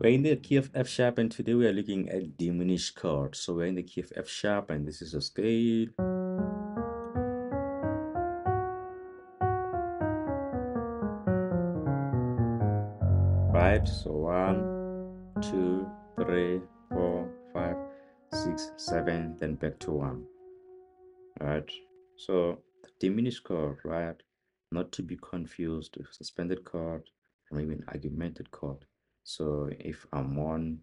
We're in the key of F sharp, and today we are looking at diminished chords. So we're in the key of F sharp, and this is a scale. Right, so 1, 2, 3, 4, 5, 6, 7, then back to 1. Right, so the diminished chord, right, not to be confused with suspended chord or even augmented chord. So if I'm on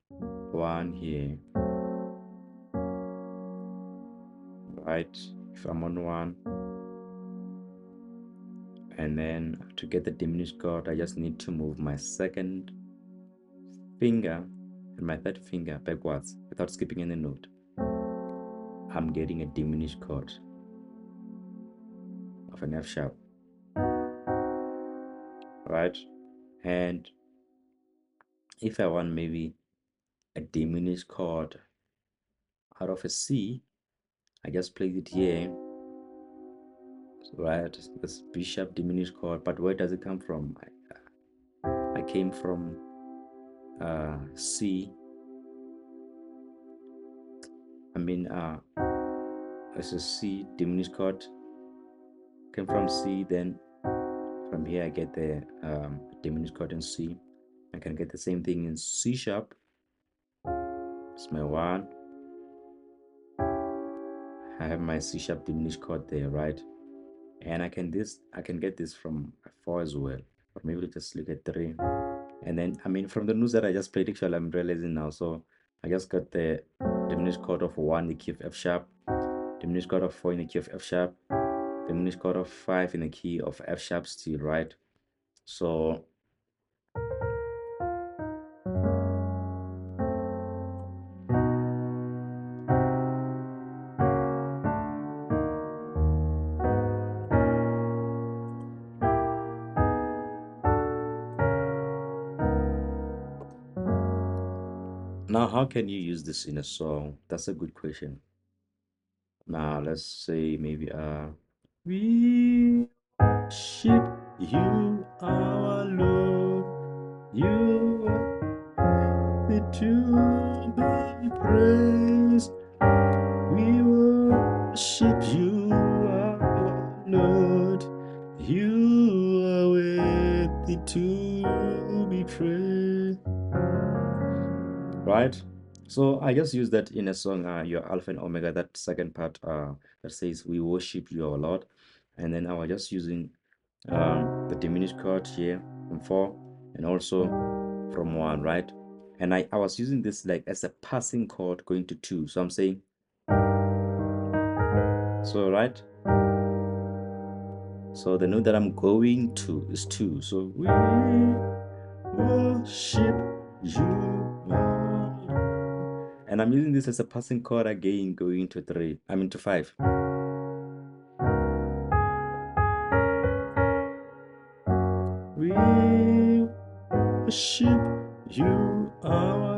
1 here, right, if I'm on 1, and then to get the diminished chord, I just need to move my second finger and my third finger backwards without skipping any note. I'm getting a diminished chord of an F sharp, right? And if I want maybe a diminished chord out of a C, I just play it here, right? This B sharp diminished chord. But where does it come from? I came from C. It's a C diminished chord. Came from C, then from here I get the diminished chord in C. I can get the same thing in C sharp. It's my 1. I have my C sharp diminished chord there, right? And I can get this from 4 as well. Or maybe just look at 3. And then from the notes that I just played, actually I'm realizing now. So I just got the diminished chord of 1 in the key of F sharp, diminished chord of 4 in the key of F sharp, diminished chord of 5 in the key of F sharp still, right? So now how can you use this in a song? That's a good question. Now let's say maybe we worship you, our Lord. You are worthy to be praised. We worship you, our Lord. You are worthy to be praised. Right? So I just use that in a song, Your Alpha and Omega, that second part that says, We worship you, our Lord. And then I was just using the diminished chord here from 4 and also from 1, right? And I was using this like as a passing chord going to 2. So I'm saying, so right? So the note that I'm going to is 2. So we worship you. And I'm using this as a passing chord again, going to 3. To 5. We worship you, our